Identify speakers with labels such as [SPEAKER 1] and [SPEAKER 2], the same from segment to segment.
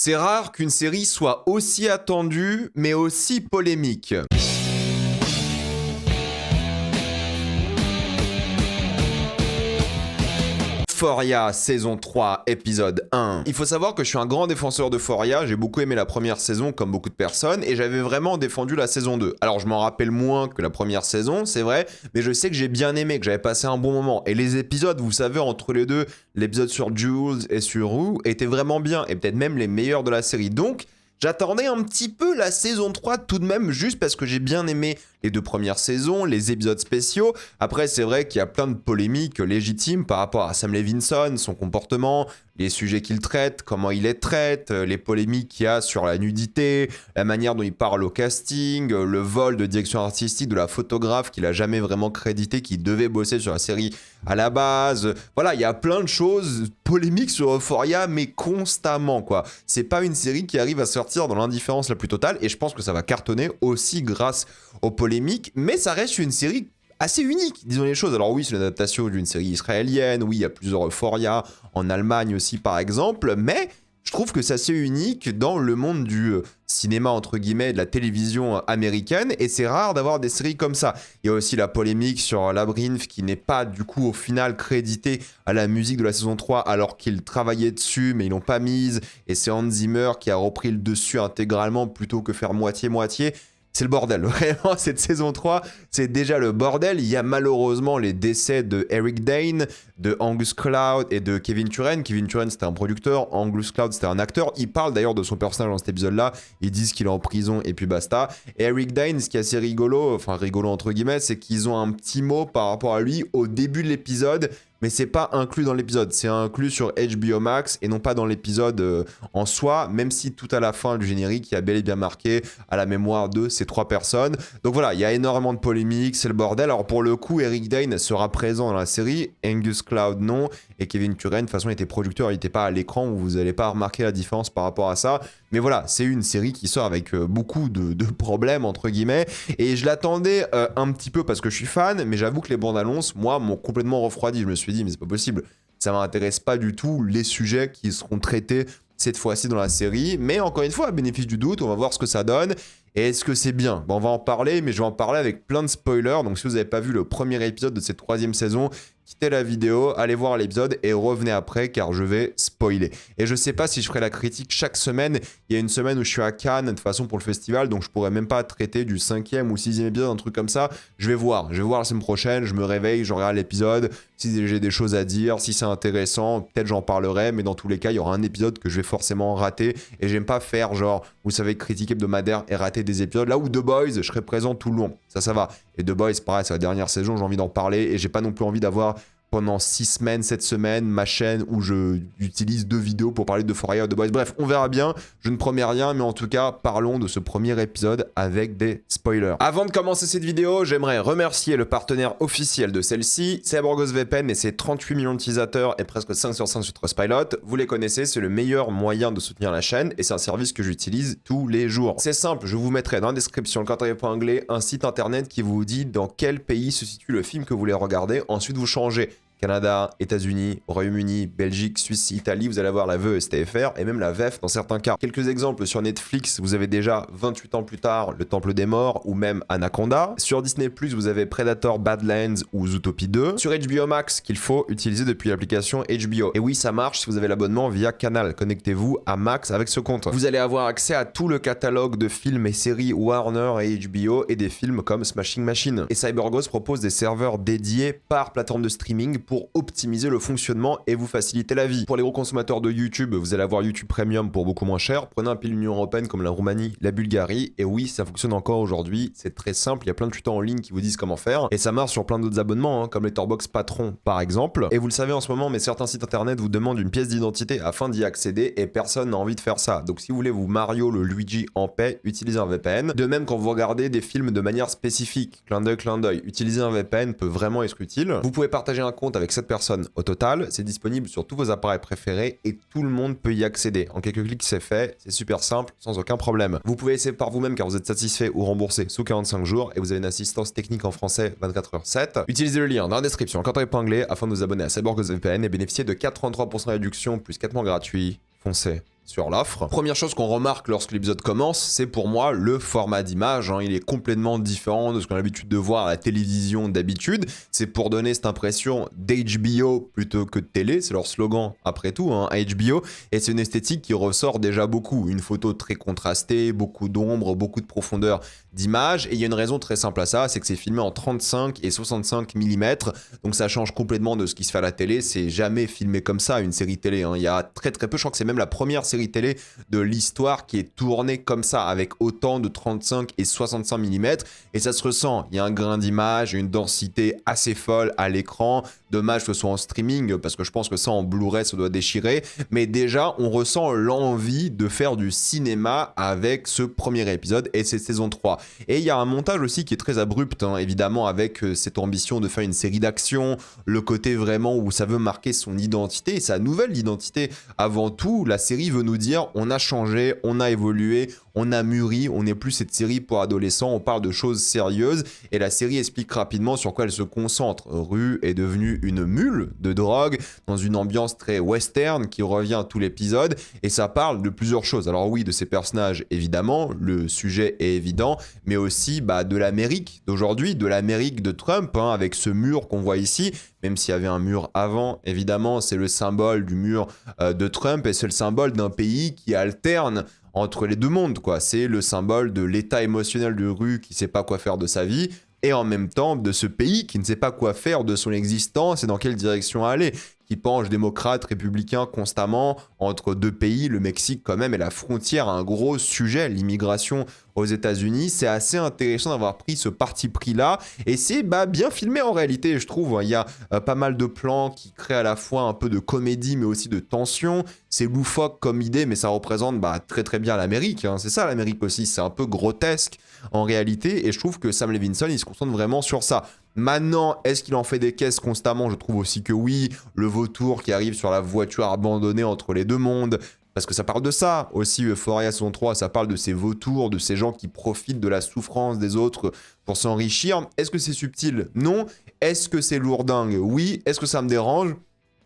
[SPEAKER 1] C'est rare qu'une série soit aussi attendue, mais aussi polémique. Euphoria, saison 3, épisode 1. Il faut savoir que je suis un grand défenseur d'Euphoria, j'ai beaucoup aimé la première saison comme beaucoup de personnes, et j'avais vraiment défendu la saison 2. Alors je m'en rappelle moins que la première saison, c'est vrai, mais je sais que j'ai bien aimé, que j'avais passé un bon moment. Et les épisodes, vous savez, entre les deux, l'épisode sur Jules et sur Rue, étaient vraiment bien, et peut-être même les meilleurs de la série. Donc, j'attendais un petit peu la saison 3 tout de même, juste parce que j'ai bien aimé les deux premières saisons, les épisodes spéciaux. Après, c'est vrai qu'il y a plein de polémiques légitimes par rapport à Sam Levinson, son comportement, les sujets qu'il traite, comment il les traite, les polémiques qu'il y a sur la nudité, la manière dont il parle au casting, le vol de direction artistique de la photographe qu'il a jamais vraiment crédité, qui devait bosser sur la série à la base. Voilà, il y a plein de choses polémiques sur Euphoria, mais constamment, quoi. C'est pas une série qui arrive à sortir dans l'indifférence la plus totale, et je pense que ça va cartonner aussi grâce aux polémiques, mais ça reste une série assez unique, disons les choses. Alors oui, c'est l'adaptation d'une série israélienne, oui, il y a plusieurs Euphoria, en Allemagne aussi par exemple, mais je trouve que c'est assez unique dans le monde du cinéma, entre guillemets, de la télévision américaine, et c'est rare d'avoir des séries comme ça. Il y a aussi la polémique sur Labyrinth, qui n'est pas, du coup, au final, crédité à la musique de la saison 3, alors qu'ils travaillaient dessus, mais ils l'ont pas mise, et c'est Hans Zimmer qui a repris le dessus intégralement, plutôt que faire moitié-moitié. C'est le bordel, vraiment, cette saison 3, c'est déjà le bordel. Il y a malheureusement les décès de Eric Dane, de Angus Cloud et de Kevin Turen. Kevin Turen, c'était un producteur, Angus Cloud, c'était un acteur. Il parle d'ailleurs de son personnage dans cet épisode-là. Ils disent qu'il est en prison et puis basta. Et Eric Dane, ce qui est assez rigolo, enfin rigolo entre guillemets, c'est qu'ils ont un petit mot par rapport à lui au début de l'épisode, mais c'est pas inclus dans l'épisode, c'est inclus sur HBO Max et non pas dans l'épisode en soi, même si tout à la fin du générique, il y a bel et bien marqué à la mémoire de ces trois personnes. Donc voilà, il y a énormément de polémiques, c'est le bordel. Alors pour le coup, Eric Dane sera présent dans la série, Angus Cloud non, et Kevin Turen, de toute façon, il était producteur, il n'était pas à l'écran, vous n'allez pas remarquer la différence par rapport à ça. Mais voilà, c'est une série qui sort avec beaucoup de problèmes, entre guillemets, et je l'attendais un petit peu parce que je suis fan, mais j'avoue que les bandes annonces, moi, m'ont complètement refroidi. Je me suis dit, mais c'est pas possible, ça m'intéresse pas du tout les sujets qui seront traités cette fois-ci dans la série, mais encore une fois, à bénéfice du doute, on va voir ce que ça donne. Et est-ce que c'est bien? Bon, on va en parler, mais je vais en parler avec plein de spoilers. Donc si vous n'avez pas vu le premier épisode de cette troisième saison, quittez la vidéo, allez voir l'épisode et revenez après car je vais spoiler. Et je sais pas si je ferai la critique chaque semaine. Il y a une semaine où je suis à Cannes de toute façon pour le festival, donc je pourrais même pas traiter du 5e ou 6e épisode, un truc comme ça. Je vais voir la semaine prochaine, je me réveille, je regarde l'épisode. Si j'ai des choses à dire, si c'est intéressant, peut-être j'en parlerai, mais dans tous les cas, il y aura un épisode que je vais forcément rater. Et j'aime pas faire genre, vous savez, critique hebdomadaire et rater des épisodes. Là où The Boys, je serai présent tout le long. Ça va. Et The Boys, pareil, c'est la dernière saison, j'ai envie d'en parler et j'ai pas non plus envie d'avoir pendant 6 semaines, 7 semaines, ma chaîne où je utilise 2 vidéos pour parler de Euphoria ou de The Boys. Bref, on verra bien. Je ne promets rien, mais en tout cas, parlons de ce premier épisode avec des spoilers. Avant de commencer cette vidéo, j'aimerais remercier le partenaire officiel de celle-ci, c'est CyberGhostVPN et ses 38 millions d'utilisateurs et presque 5 sur 5 sur Trustpilot. Vous les connaissez, c'est le meilleur moyen de soutenir la chaîne et c'est un service que j'utilise tous les jours. C'est simple, je vous mettrai dans la description le quatrième.anglais un site internet qui vous dit dans quel pays se situe le film que vous voulez regarder. Ensuite, vous changez Canada, États-Unis, Royaume-Uni, Belgique, Suisse, Italie, vous allez avoir la VE STFR et même la VEF dans certains cas. Quelques exemples sur Netflix, vous avez déjà 28 ans plus tard Le Temple des Morts ou même Anaconda. Sur Disney+, vous avez Predator, Badlands ou Zootopie 2. Sur HBO Max, qu'il faut utiliser depuis l'application HBO. Et oui, ça marche si vous avez l'abonnement via Canal. Connectez-vous à Max avec ce compte. Vous allez avoir accès à tout le catalogue de films et séries Warner et HBO et des films comme Smashing Machine. Et CyberGhost propose des serveurs dédiés par plateforme de streaming pour optimiser le fonctionnement et vous faciliter la vie. Pour les gros consommateurs de YouTube, vous allez avoir YouTube Premium pour beaucoup moins cher. Prenez un pays de l'Union Européenne comme la Roumanie, la Bulgarie, et oui, ça fonctionne encore aujourd'hui. C'est très simple, il y a plein de tutos en ligne qui vous disent comment faire, et ça marche sur plein d'autres abonnements, comme Letterboxd Patron par exemple. Et vous le savez en ce moment, mais certains sites internet vous demandent une pièce d'identité afin d'y accéder, et personne n'a envie de faire ça. Donc si vous voulez vous Mario le Luigi en paix, utilisez un VPN. De même quand vous regardez des films de manière spécifique, clin d'œil, utiliser un VPN peut vraiment être utile. Vous pouvez partager un compte avec 7 personnes au total, c'est disponible sur tous vos appareils préférés et tout le monde peut y accéder. En quelques clics, c'est fait, c'est super simple, sans aucun problème. Vous pouvez essayer par vous-même car vous êtes satisfait ou remboursé sous 45 jours et vous avez une assistance technique en français 24h7. Utilisez le lien dans la description quand épinglé afin de vous abonner à CyberGhostVPN et bénéficier de 83% de réduction plus 4 mois gratuits. Foncez sur l'offre. Première chose qu'on remarque lorsque l'épisode commence, c'est pour moi le format d'image. Il est complètement différent de ce qu'on a l'habitude de voir à la télévision d'habitude. C'est pour donner cette impression d'HBO plutôt que de télé. C'est leur slogan après tout, HBO. Et c'est une esthétique qui ressort déjà beaucoup. Une photo très contrastée, beaucoup d'ombre, beaucoup de profondeur d'image. Et il y a une raison très simple à ça, c'est que c'est filmé en 35 et 65 mm. Donc ça change complètement de ce qui se fait à la télé. C'est jamais filmé comme ça, une série télé. Il y a très très peu, je crois que c'est même la première série télé de l'histoire qui est tournée comme ça, avec autant de 35 et 65 mm. Et ça se ressent. Il y a un grain d'image, une densité assez folle à l'écran. Dommage que ce soit en streaming, parce que je pense que ça en Blu-ray ça doit déchirer. Mais déjà, on ressent l'envie de faire du cinéma avec ce premier épisode et cette saison 3. Et il y a un montage aussi qui est très abrupt, évidemment, avec cette ambition de faire une série d'action, le côté vraiment où ça veut marquer son identité, sa nouvelle identité. Avant tout, la série veut nous dire on a changé, on a évolué, on a mûri, on n'est plus cette série pour adolescents, on parle de choses sérieuses et la série explique rapidement sur quoi elle se concentre. Rue est devenue une mule de drogue dans une ambiance très western qui revient à tout l'épisode et ça parle de plusieurs choses. Alors oui, de ses personnages évidemment, le sujet est évident, mais aussi de l'Amérique d'aujourd'hui, de l'Amérique de Trump, avec ce mur qu'on voit ici, même s'il y avait un mur avant, évidemment, c'est le symbole du mur de Trump et c'est le symbole d'un pays qui alterne entre les deux mondes, quoi. C'est le symbole de l'état émotionnel de Rue qui sait pas quoi faire de sa vie et en même temps de ce pays qui ne sait pas quoi faire de son existence et dans quelle direction aller, qui penche démocrate, républicain constamment entre deux pays, le Mexique quand même, et la frontière, un gros sujet, l'immigration aux États-Unis. C'est assez intéressant d'avoir pris ce parti pris-là, et c'est bien filmé en réalité, je trouve. Il y a pas mal de plans qui créent à la fois un peu de comédie, mais aussi de tension. C'est loufoque comme idée, mais ça représente très très bien l'Amérique. C'est ça l'Amérique aussi, c'est un peu grotesque en réalité, et je trouve que Sam Levinson, il se concentre vraiment sur ça. Maintenant, est-ce qu'il en fait des caisses constamment? Je trouve aussi que oui, le vautour qui arrive sur la voiture abandonnée entre les deux mondes, parce que ça parle de ça aussi, Euphoria saison 3, ça parle de ces vautours, de ces gens qui profitent de la souffrance des autres pour s'enrichir. Est-ce que c'est subtil? Non. Est-ce que c'est lourdingue? Oui. Est-ce que ça me dérange?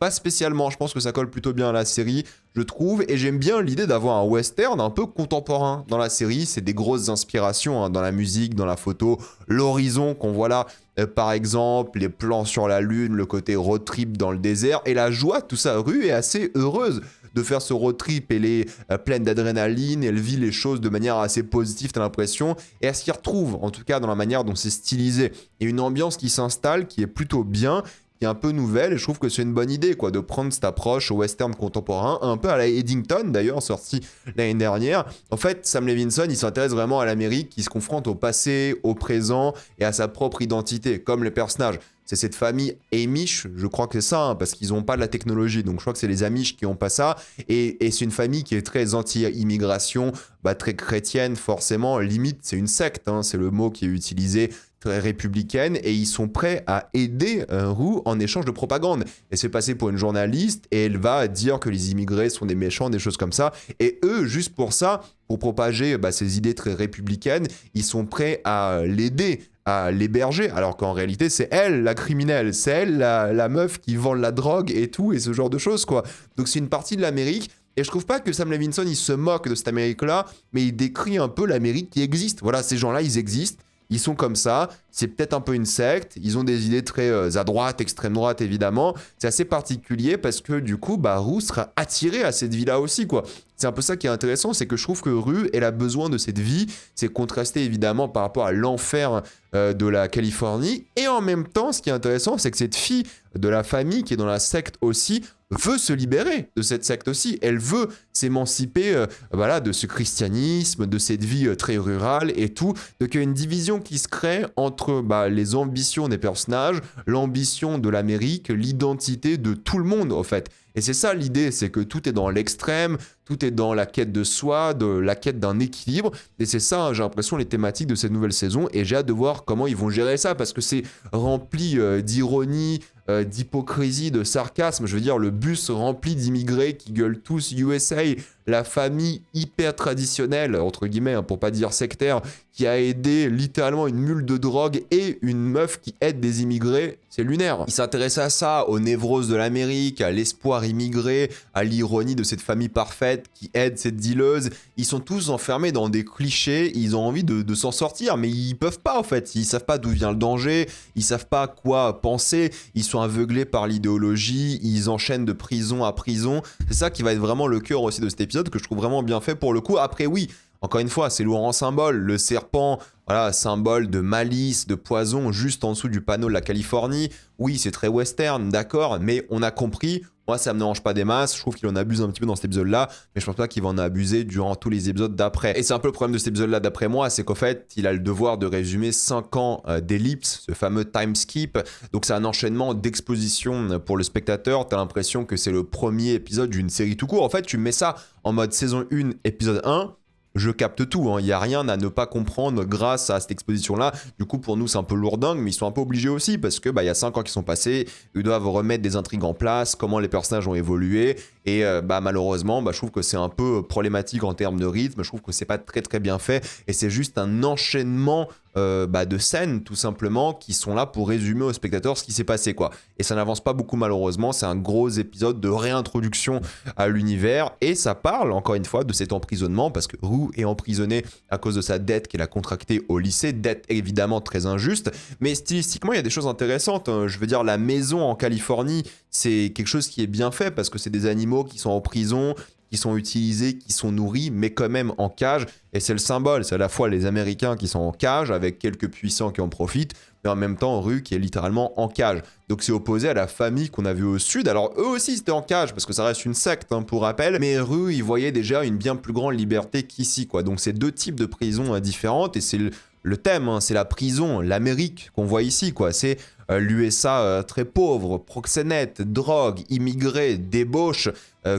[SPEAKER 1] Pas spécialement, je pense que ça colle plutôt bien à la série, je trouve, et j'aime bien l'idée d'avoir un western un peu contemporain dans la série. C'est des grosses inspirations dans la musique, dans la photo, l'horizon qu'on voit là, par exemple, les plans sur la lune, le côté road trip dans le désert, et la joie, tout ça. Rue est assez heureuse de faire ce road trip, elle est pleine d'adrénaline, elle vit les choses de manière assez positive, t'as l'impression, et elle s'y retrouve, en tout cas dans la manière dont c'est stylisé. Il y a une ambiance qui s'installe, qui est plutôt bien, qui est un peu nouvelle, et je trouve que c'est une bonne idée, de prendre cette approche au western contemporain, un peu à la Eddington d'ailleurs, sorti l'année dernière. En fait, Sam Levinson, il s'intéresse vraiment à l'Amérique qui se confronte au passé, au présent et à sa propre identité, comme les personnages. C'est cette famille Amish, je crois que c'est ça, parce qu'ils n'ont pas de la technologie, donc je crois que c'est les Amish qui n'ont pas ça, et c'est une famille qui est très anti-immigration, très chrétienne forcément, limite c'est une secte, c'est le mot qui est utilisé, très républicaine, et ils sont prêts à aider Rue en échange de propagande. Elle se fait passer pour une journaliste, et elle va dire que les immigrés sont des méchants, des choses comme ça, et eux, juste pour ça, pour propager ces idées très républicaines, ils sont prêts à l'aider, à l'héberger, alors qu'en réalité c'est elle la criminelle, c'est elle la meuf qui vend la drogue et tout, et ce genre de choses quoi. Donc c'est une partie de l'Amérique, et je trouve pas que Sam Levinson il se moque de cette Amérique là, mais il décrit un peu l'Amérique qui existe. Voilà, ces gens là ils existent, ils sont comme ça, c'est peut-être un peu une secte, ils ont des idées très à droite, extrême droite évidemment, c'est assez particulier parce que du coup Rue sera attirée à cette vie là aussi quoi. C'est un peu ça qui est intéressant, c'est que je trouve que Rue, elle a besoin de cette vie, c'est contrasté évidemment par rapport à l'enfer de la Californie, et en même temps ce qui est intéressant c'est que cette fille de la famille qui est dans la secte aussi veut se libérer de cette secte aussi, elle veut s'émanciper de ce christianisme, de cette vie très rurale et tout, donc il y a une division qui se crée entre les ambitions des personnages, l'ambition de l'Amérique, l'identité de tout le monde en fait. Et c'est ça l'idée, c'est que tout est dans l'extrême, tout est dans la quête de soi, de la quête d'un équilibre. Et c'est ça, j'ai l'impression, les thématiques de cette nouvelle saison. Et j'ai hâte de voir comment ils vont gérer ça, parce que c'est rempli d'ironie, d'hypocrisie, de sarcasme. Je veux dire, le bus rempli d'immigrés qui gueulent tous USA, la famille hyper traditionnelle, entre guillemets, pour pas dire sectaire, qui a aidé littéralement une mule de drogue et une meuf qui aide des immigrés, c'est lunaire. Il s'intéresse à ça, aux névroses de l'Amérique, à l'espoir immigré, à l'ironie de cette famille parfaite qui aide cette dealeuse. Ils sont tous enfermés dans des clichés, ils ont envie de s'en sortir, mais ils peuvent pas en fait. Ils savent pas d'où vient le danger, ils savent pas quoi penser, ils sont aveuglés par l'idéologie, ils enchaînent de prison à prison. C'est ça qui va être vraiment le cœur aussi de cet épisode, que je trouve vraiment bien fait pour le coup. Après oui, encore une fois, c'est lourd en symbole. Le serpent, voilà, symbole de malice, de poison, juste en dessous du panneau de la Californie. Oui, c'est très western, d'accord, mais on a compris. Moi, ça me dérange pas des masses. Je trouve qu'il en abuse un petit peu dans cet épisode-là, mais je pense pas qu'il va en abuser durant tous les épisodes d'après. Et c'est un peu le problème de cet épisode-là, d'après moi, c'est qu'en fait, il a le devoir de résumer 5 ans d'ellipse, ce fameux time skip. Donc, c'est un enchaînement d'exposition pour le spectateur. T'as l'impression que c'est le premier épisode d'une série tout court. En fait, tu mets ça en mode saison 1, épisode 1. Je capte tout, il n'y a rien à ne pas comprendre grâce à cette exposition-là. Du coup, pour nous, c'est un peu lourdingue, mais ils sont un peu obligés aussi parce que y a 5 ans qui sont passés, ils doivent remettre des intrigues en place, comment les personnages ont évolué. Et malheureusement, je trouve que c'est un peu problématique en termes de rythme. Je trouve que c'est pas très très bien fait et c'est juste un enchaînement de scènes tout simplement qui sont là pour résumer au spectateur ce qui s'est passé quoi. Et ça n'avance pas beaucoup malheureusement, c'est un gros épisode de réintroduction à l'univers et ça parle encore une fois de cet emprisonnement parce que Rue est emprisonné à cause de sa dette qu'elle a contractée au lycée, dette évidemment très injuste, mais stylistiquement il y a des choses intéressantes. Je veux dire, la maison en Californie, c'est quelque chose qui est bien fait parce que c'est des animaux qui sont en prison, qui sont utilisés, qui sont nourris, mais quand même en cage. Et c'est le symbole, c'est à la fois les Américains qui sont en cage, avec quelques puissants qui en profitent, mais en même temps Rue qui est littéralement en cage. Donc c'est opposé à la famille qu'on a vue au sud. Alors eux aussi c'était en cage, parce que ça reste une secte pour rappel, mais Rue, ils voyaient déjà une bien plus grande liberté qu'ici, quoi. Donc c'est deux types de prisons différentes, et c'est le thème, c'est la prison, l'Amérique qu'on voit ici, quoi. C'est l'USA très pauvre, proxénète, drogue, immigrés, débauche,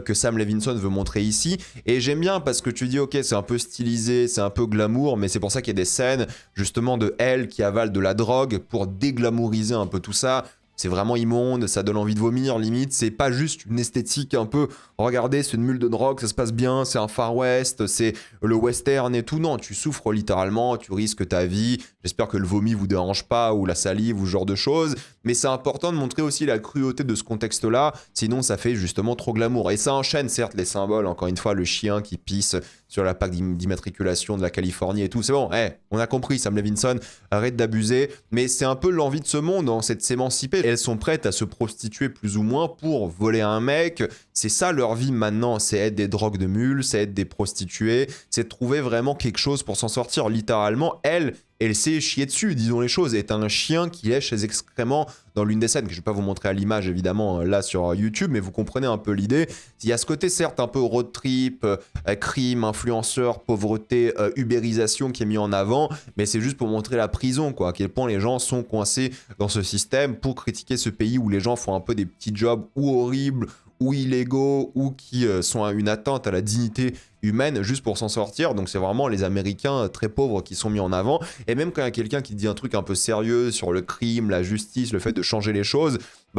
[SPEAKER 1] que Sam Levinson veut montrer ici. Et j'aime bien parce que tu dis, ok, c'est un peu stylisé, c'est un peu glamour, mais c'est pour ça qu'il y a des scènes justement de elle qui avale de la drogue pour déglamouriser un peu tout ça. C'est vraiment immonde, ça donne envie de vomir, limite. C'est pas juste une esthétique un peu, regardez, c'est une mule de drogue, ça se passe bien, c'est un Far West, c'est le western et tout. Non, tu souffres littéralement, tu risques ta vie. J'espère que le vomi vous dérange pas, ou la salive, ou ce genre de choses. Mais c'est important de montrer aussi la cruauté de ce contexte-là, sinon ça fait justement trop glamour. Et ça enchaîne certes les symboles, encore une fois, le chien qui pisse sur la plaque d'immatriculation de la Californie et tout. C'est bon, on a compris, Sam Levinson, arrête d'abuser. Mais c'est un peu l'envie de ce monde, c'est de s'émanciper. Elles sont prêtes à se prostituer plus ou moins pour voler un mec. C'est ça leur vie maintenant, c'est être des drogues de mules, c'est être des prostituées, c'est de trouver vraiment quelque chose pour s'en sortir. Littéralement, elle s'est chiée dessus, disons les choses, est un chien qui lèche ses excréments dans l'une des scènes, que je ne vais pas vous montrer à l'image évidemment là sur YouTube, mais vous comprenez un peu l'idée. Il y a ce côté certes un peu road trip, crime, influenceur, pauvreté, ubérisation qui est mis en avant, mais c'est juste pour montrer la prison, quoi, à quel point les gens sont coincés dans ce système, pour critiquer ce pays où les gens font un peu des petits jobs ou horribles, ou illégaux, ou qui sont une atteinte à la dignité humaine juste pour s'en sortir. Donc c'est vraiment les Américains très pauvres qui sont mis en avant. Et même quand il y a quelqu'un qui dit un truc un peu sérieux sur le crime, la justice, le fait de changer les choses,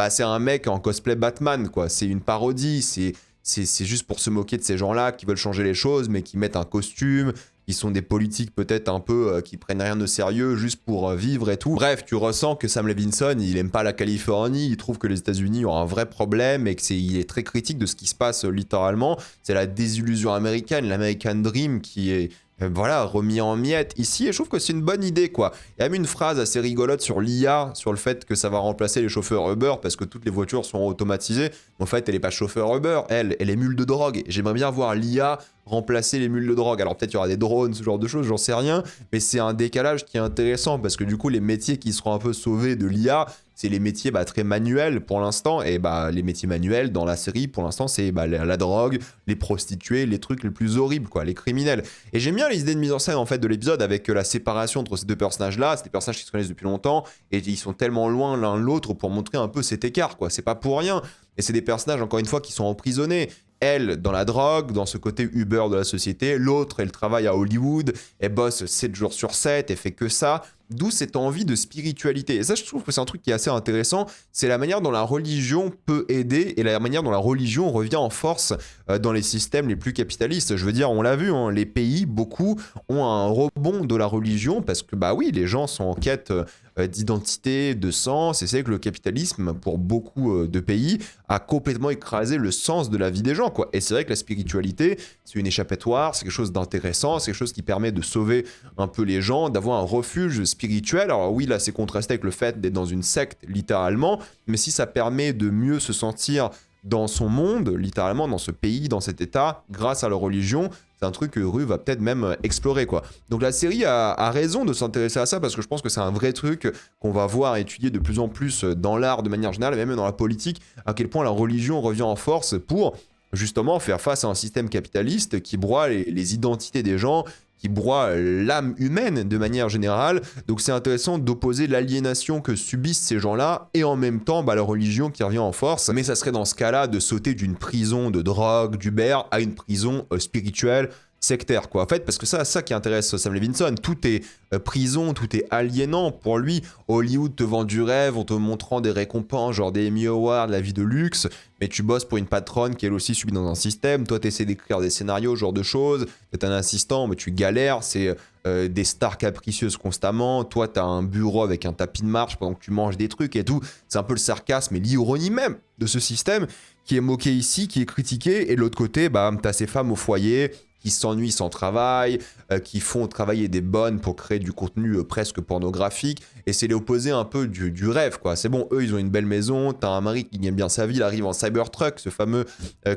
[SPEAKER 1] c'est un mec en cosplay Batman, quoi. C'est une parodie, c'est juste pour se moquer de ces gens-là qui veulent changer les choses, mais qui mettent un costume, qui sont des politiques peut-être un peu qui prennent rien de sérieux juste pour vivre et tout. Bref, tu ressens que Sam Levinson, il aime pas la Californie, il trouve que les États-Unis ont un vrai problème et que il est très critique de ce qui se passe littéralement. C'est la désillusion américaine, l'American Dream qui est remis en miettes ici, et je trouve que c'est une bonne idée, quoi. Il y a même une phrase assez rigolote sur l'IA, sur le fait que ça va remplacer les chauffeurs Uber parce que toutes les voitures sont automatisées. En fait, elle est pas chauffeur Uber, elle est mule de drogue. J'aimerais bien voir l'IA remplacer les mules de drogue. Alors peut-être il y aura des drones, ce genre de choses, j'en sais rien, mais c'est un décalage qui est intéressant parce que du coup les métiers qui seront un peu sauvés de l'IA, c'est les métiers très manuels pour l'instant, et les métiers manuels dans la série pour l'instant c'est la drogue, les prostituées, les trucs les plus horribles, quoi, les criminels. Et j'aime bien les idées de mise en scène en fait de l'épisode avec la séparation entre ces deux personnages là. C'est des personnages qui se connaissent depuis longtemps et ils sont tellement loin l'un de l'autre pour montrer un peu cet écart, quoi. C'est pas pour rien. Et c'est des personnages encore une fois qui sont emprisonnés. Elle, dans la drogue, dans ce côté Uber de la société. L'autre, elle travaille à Hollywood, elle bosse 7 jours sur 7, elle fait que ça. d'où cette envie de spiritualité. Et ça, je trouve que c'est un truc qui est assez intéressant, c'est la manière dont la religion peut aider et la manière dont la religion revient en force dans les systèmes les plus capitalistes. Je veux dire, on l'a vu, hein, les pays, beaucoup, ont un rebond de la religion parce que, bah oui, les gens sont en quête d'identité, de sens, et c'est que le capitalisme, pour beaucoup de pays, a complètement écrasé le sens de la vie des gens, quoi. Et c'est vrai que la spiritualité, c'est une échappatoire, c'est quelque chose d'intéressant, c'est quelque chose qui permet de sauver un peu les gens, d'avoir un refuge spirituel. Alors oui, là, c'est contrasté avec le fait d'être dans une secte, littéralement, mais si ça permet de mieux se sentir dans son monde, littéralement, dans ce pays, dans cet état, grâce à la religion, c'est un truc que Rue va peut-être même explorer, quoi. Donc la série a raison de s'intéresser à ça, parce que je pense que c'est un vrai truc qu'on va voir étudier de plus en plus dans l'art de manière générale, et même dans la politique, à quel point la religion revient en force pour justement faire face à un système capitaliste qui broie les identités des gens, qui broie l'âme humaine de manière générale. Donc c'est intéressant d'opposer l'aliénation que subissent ces gens-là et en même temps la religion qui revient en force. Mais ça serait dans ce cas-là de sauter d'une prison de drogue, d'Uber, à une prison spirituelle, sectaire, quoi. En fait, parce que ça qui intéresse Sam Levinson, tout est prison, tout est aliénant pour lui. Hollywood te vend du rêve en te montrant des récompenses, genre des Emmy Awards, la vie de luxe, mais tu bosses pour une patronne qui elle aussi subit dans un système. Toi, tu essaies d'écrire des scénarios, ce genre de choses. T'es un assistant, mais tu galères. C'est des stars capricieuses constamment. Toi, t'as un bureau avec un tapis de marche pendant que tu manges des trucs et tout. C'est un peu le sarcasme et l'ironie même de ce système qui est moqué ici, qui est critiqué. Et de l'autre côté, t'as ces femmes au foyer qui s'ennuient sans travail, qui font travailler des bonnes pour créer du contenu presque pornographique, et c'est l'opposé un peu du rêve, quoi. C'est bon, eux, ils ont une belle maison, t'as un mari qui gagne bien sa vie, il arrive en Cybertruck, ce fameux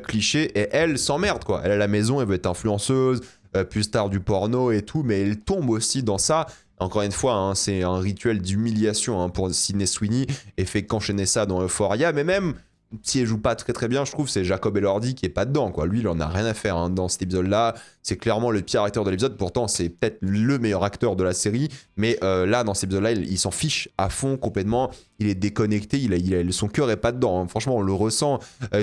[SPEAKER 1] cliché, et elle s'emmerde, quoi. Elle a la maison, elle veut être influenceuse, plus star du porno et tout, mais elle tombe aussi dans ça. Encore une fois, hein, c'est un rituel d'humiliation pour Sydney Sweeney, et fait qu'enchaîner ça dans Euphoria, mais même si elle joue pas très très bien, je trouve, c'est Jacob Elordi qui est pas dedans, quoi. Lui, il en a rien à faire dans cet épisode-là. C'est clairement le pire acteur de l'épisode. Pourtant, c'est peut-être le meilleur acteur de la série. Mais là, dans cet épisode-là, il s'en fiche à fond complètement. Il est déconnecté. Son cœur est pas dedans, hein. Franchement, on le ressent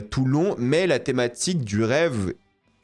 [SPEAKER 1] tout le long. Mais la thématique du rêve,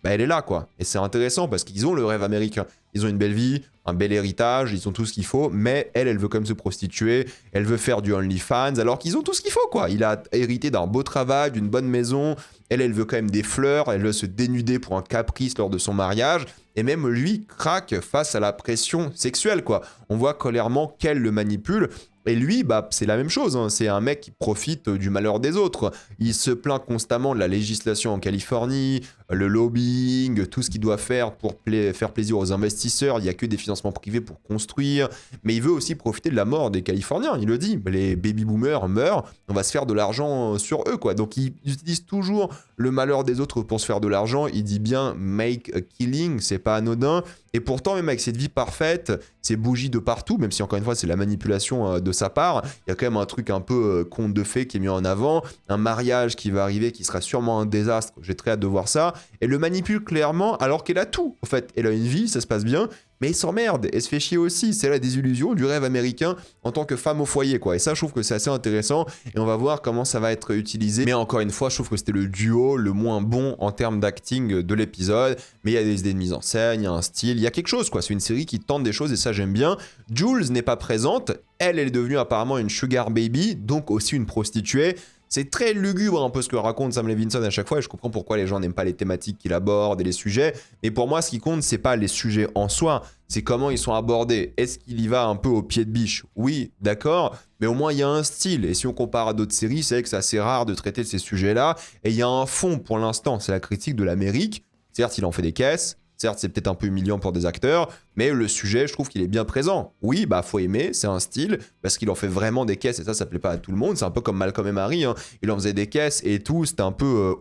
[SPEAKER 1] elle est là, quoi. Et c'est intéressant parce qu'ils ont le rêve américain. Ils ont une belle vie, un bel héritage, ils ont tout ce qu'il faut, mais elle veut quand même se prostituer, elle veut faire du OnlyFans, alors qu'ils ont tout ce qu'il faut, quoi. Il a hérité d'un beau travail, d'une bonne maison, elle veut quand même des fleurs, elle veut se dénuder pour un caprice lors de son mariage, et même lui craque face à la pression sexuelle, quoi. On voit clairement qu'elle le manipule, et lui, c'est la même chose, hein. C'est un mec qui profite du malheur des autres. Il se plaint constamment de la législation en Californie, le lobbying, tout ce qu'il doit faire pour faire plaisir aux investisseurs. Il n'y a que des financements privés pour construire. Mais il veut aussi profiter de la mort des Californiens. Il le dit, les baby-boomers meurent, on va se faire de l'argent sur eux, quoi. Donc il utilise toujours le malheur des autres pour se faire de l'argent. Il dit bien « make a killing », c'est pas anodin. Et pourtant, même avec cette vie parfaite, ces bougies de partout, même si encore une fois c'est la manipulation de sa part, il y a quand même un truc un peu conte de fées qui est mis en avant, un mariage qui va arriver qui sera sûrement un désastre, j'ai très hâte de voir ça. Elle le manipule clairement alors qu'elle a tout. En fait, elle a une vie, ça se passe bien, mais elle s'emmerde, elle se fait chier aussi. C'est la désillusion du rêve américain en tant que femme au foyer, quoi. Et ça, je trouve que c'est assez intéressant et on va voir comment ça va être utilisé. Mais encore une fois, je trouve que c'était le duo le moins bon en termes d'acting de l'épisode. Mais il y a des idées de mise en scène, il y a un style, il y a quelque chose, quoi. C'est une série qui tente des choses et ça, j'aime bien. Jules n'est pas présente. Elle est devenue apparemment une sugar baby, donc aussi une prostituée. C'est très lugubre un peu ce que raconte Sam Levinson à chaque fois et je comprends pourquoi les gens n'aiment pas les thématiques qu'il aborde et les sujets. Mais pour moi, ce qui compte, c'est pas les sujets en soi, c'est comment ils sont abordés. Est-ce qu'il y va un peu au pied de biche? Oui, d'accord, mais au moins il y a un style. Et si on compare à d'autres séries, c'est vrai que c'est assez rare de traiter de ces sujets-là. Et il y a un fond pour l'instant, c'est la critique de l'Amérique. Certes, il en fait des caisses. Certes, c'est peut-être un peu humiliant pour des acteurs, mais le sujet, je trouve qu'il est bien présent. Oui, faut aimer, c'est un style, parce qu'il en fait vraiment des caisses, et ça plaît pas à tout le monde. C'est un peu comme Malcolm et Marie, hein. Il en faisait des caisses et tout, c'était un peu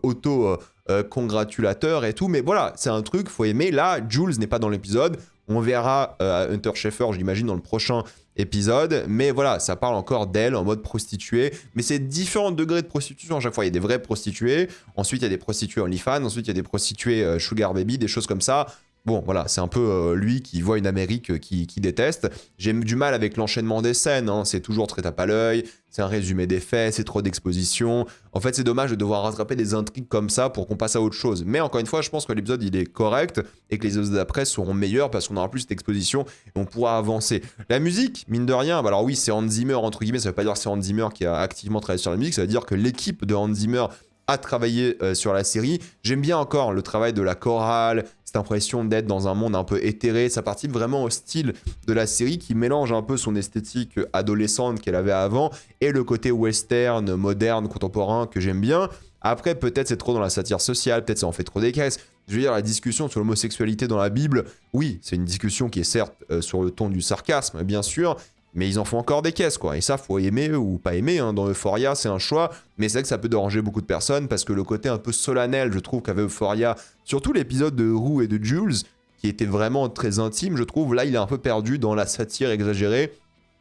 [SPEAKER 1] congratulateur et tout, mais voilà, c'est un truc, faut aimer. Là, Jules n'est pas dans l'épisode, on verra Hunter Schafer, j'imagine, dans le prochain épisode, mais voilà, ça parle encore d'elle en mode prostituée, mais c'est différents degrés de prostitution à chaque fois. Il y a des vraies prostituées, ensuite il y a des prostituées OnlyFans, ensuite il y a des prostituées Sugar Baby, des choses comme ça. Bon, voilà, c'est un peu lui qui voit une Amérique qui déteste. J'ai du mal avec l'enchaînement des scènes, hein. C'est toujours très tape à l'œil, c'est un résumé des faits, c'est trop d'exposition. En fait, c'est dommage de devoir rattraper des intrigues comme ça pour qu'on passe à autre chose. Mais encore une fois, je pense que l'épisode, il est correct et que les épisodes d'après seront meilleurs parce qu'on aura plus cette exposition et on pourra avancer. La musique, mine de rien, bah alors oui, c'est Hans Zimmer, entre guillemets, ça veut pas dire que c'est Hans Zimmer qui a activement travaillé sur la musique, ça veut dire que l'équipe de Hans Zimmer a travaillé sur la série. J'aime bien encore le travail de la chorale, cette impression d'être dans un monde un peu éthéré, ça participe vraiment au style de la série qui mélange un peu son esthétique adolescente qu'elle avait avant et le côté western, moderne, contemporain que j'aime bien. Après, peut-être c'est trop dans la satire sociale, peut-être ça en fait trop des caisses. Je veux dire, la discussion sur l'homosexualité dans la Bible, oui, c'est une discussion qui est certes sur le ton du sarcasme, bien sûr, mais ils en font encore des caisses, quoi. Et ça, faut aimer ou pas aimer, hein. Dans Euphoria, c'est un choix, mais c'est vrai que ça peut déranger beaucoup de personnes parce que le côté un peu solennel, je trouve qu'avait Euphoria, surtout l'épisode de Rue et de Jules, qui était vraiment très intime, je trouve, là, il est un peu perdu dans la satire exagérée.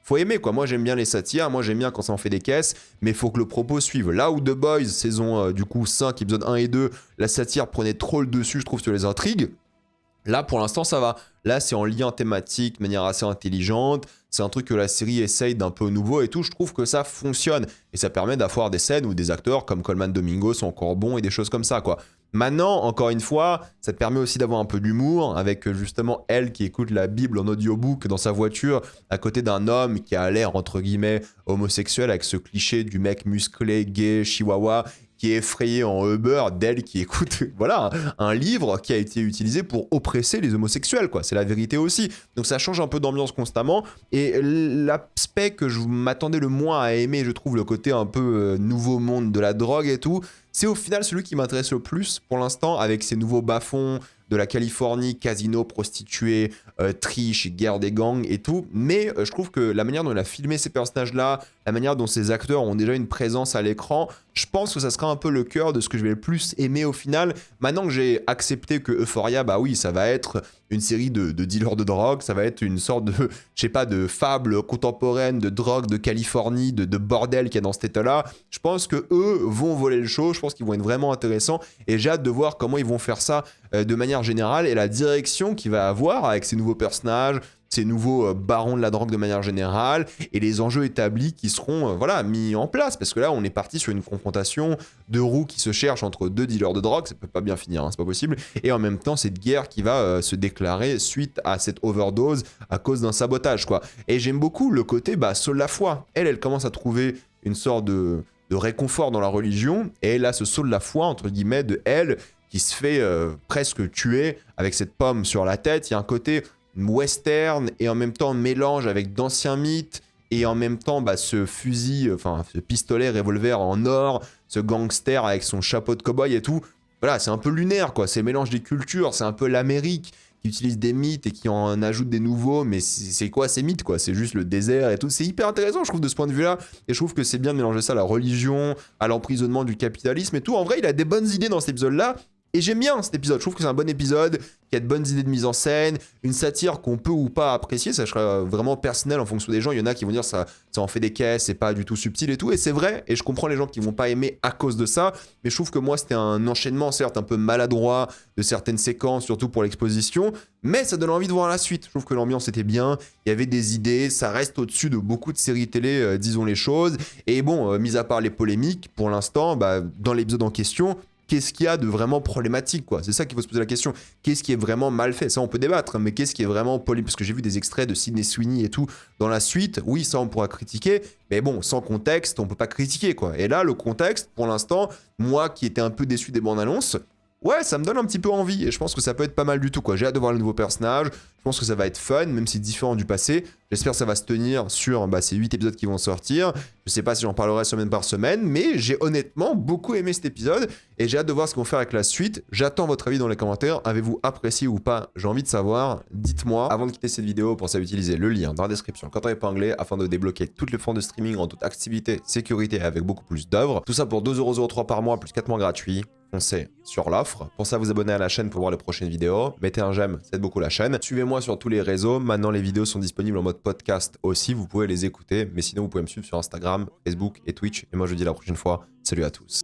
[SPEAKER 1] Faut aimer, quoi. Moi, j'aime bien les satires, moi, j'aime bien quand ça en fait des caisses, mais faut que le propos suive. Là où The Boys, saison du coup 5, épisode 1 et 2, la satire prenait trop le dessus, je trouve, sur les intrigues. Là, pour l'instant, ça va. Là, c'est en lien thématique, de manière assez intelligente. C'est un truc que la série essaye d'un peu nouveau et tout. Je trouve que ça fonctionne. Et ça permet d'avoir des scènes où des acteurs comme Colman Domingo sont encore bons et des choses comme ça, quoi. Maintenant, encore une fois, ça te permet aussi d'avoir un peu d'humour avec justement elle qui écoute la Bible en audiobook dans sa voiture à côté d'un homme qui a l'air entre guillemets homosexuel avec ce cliché du mec musclé, gay, chihuahua qui est effrayé en Uber d'elle qui écoute voilà un livre qui a été utilisé pour oppresser les homosexuels, quoi. C'est la vérité aussi. Donc ça change un peu d'ambiance constamment et l'aspect que je m'attendais le moins à aimer, je trouve, le côté un peu nouveau monde de la drogue et tout, c'est au final celui qui m'intéresse le plus pour l'instant avec ces nouveaux bas-fonds de la Californie, casino, prostituées, triche, guerre des gangs et tout. Mais je trouve que la manière dont il a filmé ces personnages-là, la manière dont ces acteurs ont déjà une présence à l'écran, je pense que ça sera un peu le cœur de ce que je vais le plus aimer au final. Maintenant que j'ai accepté que Euphoria, bah oui, ça va être une série de dealers de drogue, ça va être une sorte de, je sais pas, de fable contemporaine de drogue de Californie, de bordel qu'il y a dans cet état-là. Je pense que eux vont voler le show, je pense qu'ils vont être vraiment intéressants et j'ai hâte de voir comment ils vont faire ça de manière générale et la direction qu'il va avoir avec ces nouveaux personnages, ces nouveaux barons de la drogue de manière générale et les enjeux établis qui seront voilà, mis en place. Parce que là, on est parti sur une confrontation de roues qui se cherchent entre deux dealers de drogue, ça peut pas bien finir, hein, c'est pas possible. Et en même temps, cette guerre qui va se déclarer suite à cette overdose à cause d'un sabotage, quoi. Et j'aime beaucoup le côté saut de la foi. Elle commence à trouver une sorte de réconfort dans la religion et elle a ce saut de la foi, entre guillemets, de elle qui se fait presque tuer avec cette pomme sur la tête. Il y a un côté western et en même temps mélange avec d'anciens mythes et en même temps ce fusil, enfin ce pistolet revolver en or, ce gangster avec son chapeau de cow-boy et tout. Voilà, c'est un peu lunaire, quoi. C'est le mélange des cultures, c'est un peu l'Amérique qui utilise des mythes et qui en ajoute des nouveaux, mais c'est quoi ces mythes, quoi? C'est juste le désert et tout. C'est hyper intéressant, je trouve, de ce point de vue-là. Et je trouve que c'est bien de mélanger ça à la religion, à l'emprisonnement du capitalisme et tout. En vrai, il a des bonnes idées dans cet épisode-là. Et j'aime bien cet épisode, je trouve que c'est un bon épisode, qui a de bonnes idées de mise en scène, une satire qu'on peut ou pas apprécier, ça sera vraiment personnel en fonction des gens, il y en a qui vont dire ça en fait des caisses, c'est pas du tout subtil et tout, et c'est vrai, et je comprends les gens qui vont pas aimer à cause de ça, mais je trouve que moi c'était un enchaînement certes un peu maladroit de certaines séquences, surtout pour l'exposition, mais ça donne envie de voir la suite, je trouve que l'ambiance était bien, il y avait des idées, ça reste au-dessus de beaucoup de séries télé, disons les choses, et bon, mis à part les polémiques, pour l'instant, dans l'épisode en question, qu'est-ce qu'il y a de vraiment problématique, quoi? C'est ça qu'il faut se poser la question. Qu'est-ce qui est vraiment mal fait? Ça, on peut débattre, mais qu'est-ce qui est vraiment polémique? Parce que j'ai vu des extraits de Sydney Sweeney et tout dans la suite. Oui, ça, on pourra critiquer, mais bon, sans contexte, on peut pas critiquer, quoi. Et là, le contexte, pour l'instant, moi qui étais un peu déçu des bandes annonces, ouais, ça me donne un petit peu envie et je pense que ça peut être pas mal du tout, quoi. J'ai hâte de voir le nouveau personnage. Je pense que ça va être fun, même si c'est différent du passé. J'espère que ça va se tenir sur ces 8 épisodes qui vont sortir. Je sais pas si j'en parlerai semaine par semaine, mais j'ai honnêtement beaucoup aimé cet épisode et j'ai hâte de voir ce qu'ils vont faire avec la suite. J'attends votre avis dans les commentaires. Avez-vous apprécié ou pas? J'ai envie de savoir. Dites-moi. Avant de quitter cette vidéo, pensez à utiliser le lien dans la description quand épinglé afin de débloquer toutes les formes de streaming en toute activité, sécurité et avec beaucoup plus d'œuvres. Tout ça pour 2,03€ par mois plus 4 mois gratuits. Foncez sur l'offre. Pensez à vous abonner à la chaîne pour voir les prochaines vidéos. Mettez un j'aime, ça aide beaucoup la chaîne. Suivez-moi sur tous les réseaux. Maintenant, les vidéos sont disponibles en mode podcast aussi. Vous pouvez les écouter. Mais sinon, vous pouvez me suivre sur Instagram, Facebook et Twitch. Et moi, je vous dis à la prochaine fois. Salut à tous.